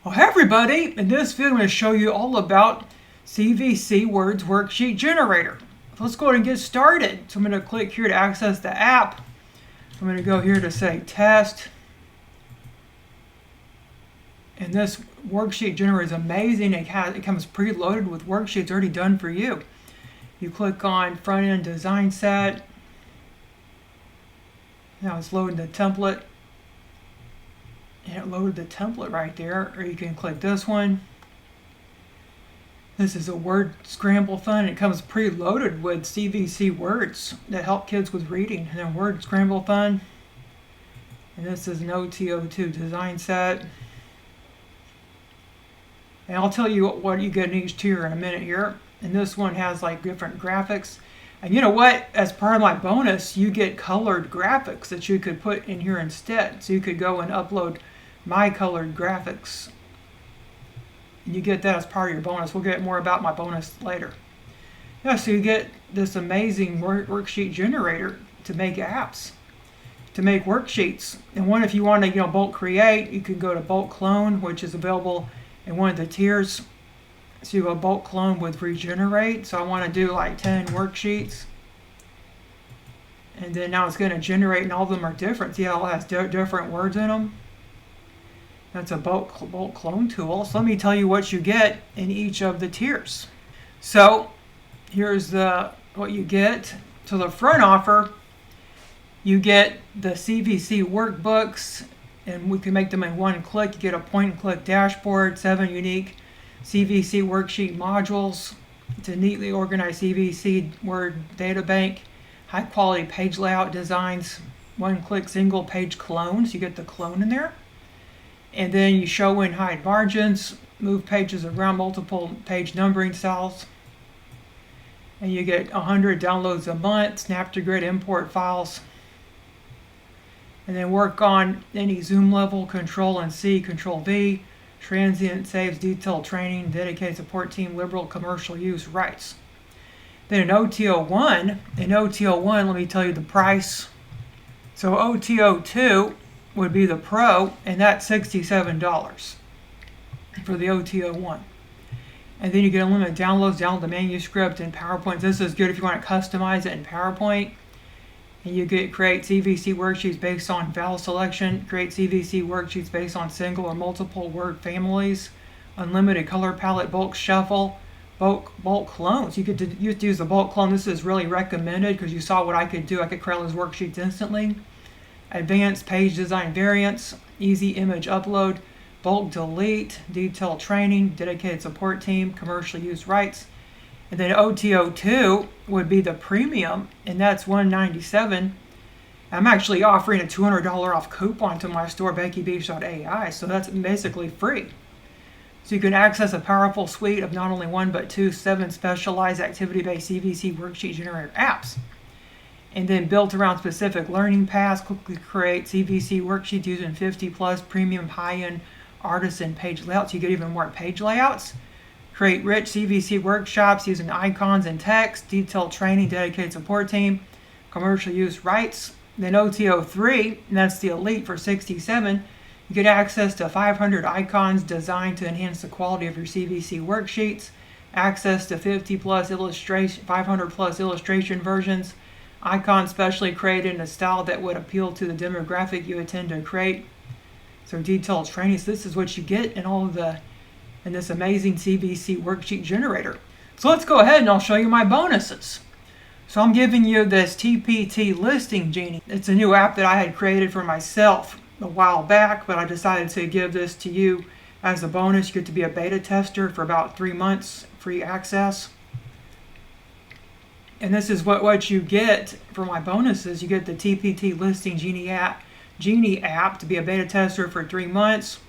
Well, hey everybody, in this video I'm going to show you all about CVC Words Worksheet Generator. Let's go ahead and get started. So I'm going to click here to access the app. I'm going to go here to say test. And this worksheet generator is amazing. It comes preloaded with worksheets already done for you. You click on front end design set. Now it's loading the template. And it loaded the template right there, or you can click this one. This is a word scramble fun. It comes preloaded with CVC words that help kids with reading. And then word scramble fun. And this is an OTO2 design set. And I'll tell you what you get in each tier in a minute here. And this one has like different graphics. And you know what? As part of my bonus, you get colored graphics that you could put in here instead. So you could go and upload my colored graphics. And you get that as part of your bonus. We'll get more about my bonus later. Yeah, so you get this amazing worksheet generator to make apps, to make worksheets. And one, if you want to bulk create, you can go to bulk clone, which is available in one of the tiers. So you go bulk clone with regenerate. So I want to do like 10 worksheets. And then now it's going to generate, and all of them are different. See how it has different words in them? That's a bulk clone tool. So let me tell you what you get in each of the tiers. So here's what you get. So the front offer, you get the CVC workbooks, and we can make them in one click. You get a point and click dashboard, 7 unique CVC worksheet modules to neatly organize CVC Word data bank, high quality page layout designs, one click single page clones. You get the clone in there. And then you show and hide margins, move pages around multiple page numbering styles. And you get 100 downloads a month, snap to grid import files. And then work on any zoom level, Control and C, Control V, transient saves, detailed training, dedicated support team, liberal commercial use rights. Then in OTO1, let me tell you the price. So OTO2 would be the Pro, and that's $67 for the OTO1. And then you get unlimited downloads, download the manuscript in PowerPoint. This is good if you want to customize it in PowerPoint. And you create CVC worksheets based on vowel selection, create CVC worksheets based on single or multiple word families, unlimited color palette, bulk shuffle, bulk clones. You get to use the bulk clone. This is really recommended because you saw what I could do. I could create those worksheets instantly. Advanced page design variants, easy image upload, bulk delete, detailed training, dedicated support team, commercial use rights. And then OTO2 would be the premium, and that's $197. I'm actually offering a $200 off coupon to my store, beckybeach.ai, so that's basically free. So you can access a powerful suite of not only one but 7 specialized activity-based CVC worksheet generator apps. And then built around specific learning paths, quickly create CVC worksheets using 50 plus premium high-end artisan page layouts. You get even more page layouts. Create rich CVC workshops using icons and text, detailed training, dedicated support team, commercial use rights. Then OTO3, and that's the Elite for $67. You get access to 500 icons designed to enhance the quality of your CVC worksheets, access to 500 plus illustration versions, icons specially created in a style that would appeal to the demographic you intend to create. So detailed training. So this is what you get in this amazing CVC worksheet generator. So let's go ahead and I'll show you my bonuses. So I'm giving you this TPT listing genie. It's a new app that I had created for myself a while back, but I decided to give this to you as a bonus. You get to be a beta tester for about 3 months, free access. And this is what you get for my bonuses. You get the TPT listing genie app to be a beta tester for 3 months.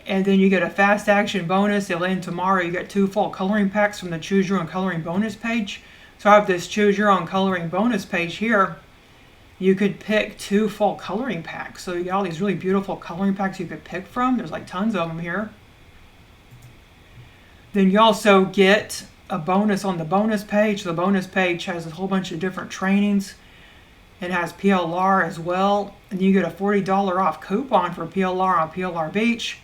And then you get a fast action bonus. It'll end tomorrow. You get 2 full coloring packs from the Choose Your Own Coloring bonus page. So I have this Choose Your Own Coloring bonus page here. You could pick 2 full coloring packs. So you got all these really beautiful coloring packs you could pick from. There's like tons of them here. Then you also get a bonus on the bonus page. The bonus page has a whole bunch of different trainings. It has PLR as well. And you get a $40 off coupon for PLR on PLR Beach.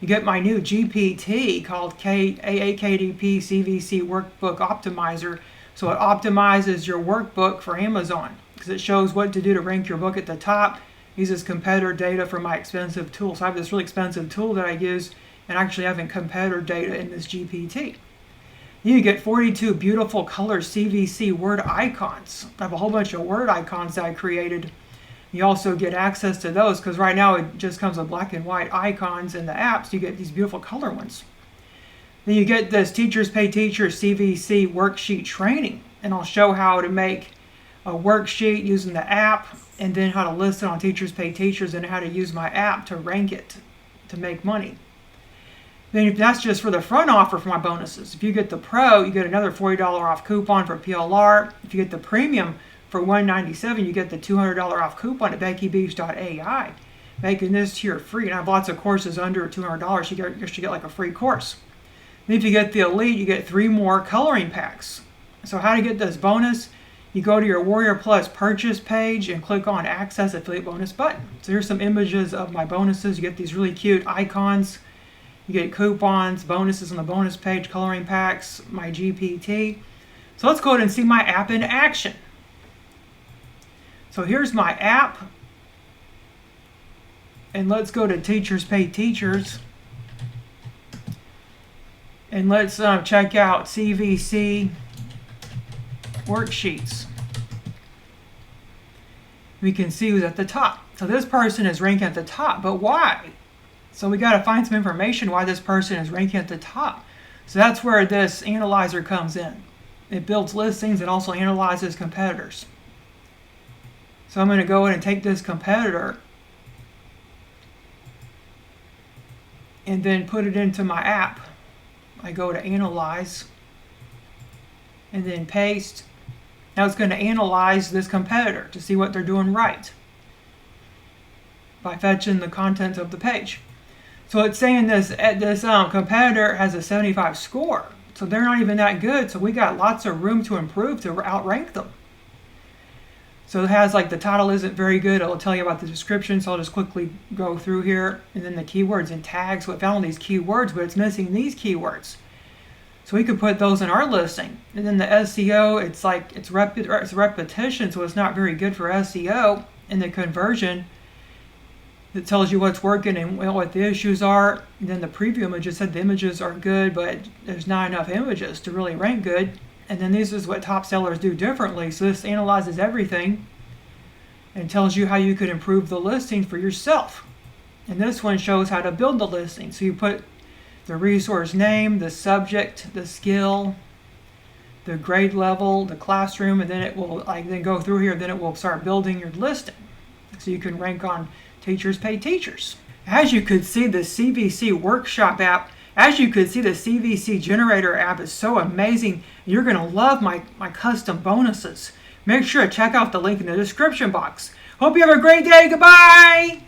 You get my new GPT called KDP CVC Workbook Optimizer. So it optimizes your workbook for Amazon because it shows what to do to rank your book at the top. Uses competitor data from my expensive tool. So I have this really expensive tool that I use and actually having competitor data in this GPT. You get 42 beautiful color CVC word icons. I have a whole bunch of word icons that I created. You also get access to those because right now it just comes with black and white icons in the apps. You get these beautiful color ones. Then you get this Teachers Pay Teachers CVC worksheet training, and I'll show how to make a worksheet using the app, and then how to list it on Teachers Pay Teachers, and how to use my app to rank it to make money. Then that's just for the front offer for my bonuses. If you get the Pro, you get another $40 off coupon for PLR. If you get the Premium for $197, you get the $200 off coupon at BeckyBeach.ai, making this tier free. And I have lots of courses under $200. You should get like a free course. Then if you get the Elite, you get 3 more coloring packs. So how to get this bonus? You go to your Warrior Plus purchase page and click on Access Affiliate Bonus button. So here's some images of my bonuses. You get these really cute icons. You get coupons, bonuses on the bonus page, coloring packs, my GPT. So let's go ahead and see my app in action. So here's my app. And let's go to Teachers Pay Teachers. And let's check out CVC Worksheets. We can see who's at the top. So this person is ranking at the top, but why? So we got to find some information why this person is ranking at the top. So that's where this analyzer comes in. It builds listings and also analyzes competitors. So I'm going to go in and take this competitor and then put it into my app. I go to Analyze and then Paste. Now it's going to analyze this competitor to see what they're doing right by fetching the content of the page. So it's saying this competitor has a 75 score. So they're not even that good. So we got lots of room to improve to outrank them. So it has like the title isn't very good. It'll tell you about the description. So I'll just quickly go through here. And then the keywords and tags. So it found all these keywords, but it's missing these keywords. So we could put those in our listing. And then the SEO, it's like it's repetition. So it's not very good for SEO. And the conversion, it tells you what's working and what the issues are. And then the preview images said the images are good, but there's not enough images to really rank good. And then this is what top sellers do differently. So this analyzes everything and tells you how you could improve the listing for yourself. And this one shows how to build the listing. So you put the resource name, the subject, the skill, the grade level, the classroom, and then it will then go through here. Then it will start building your listing, so you can rank on Teachers Pay Teachers. As you could see, the CVC Workshop app, as you could see, the CVC Generator app is so amazing. You're going to love my custom bonuses. Make sure to check out the link in the description box. Hope you have a great day. Goodbye.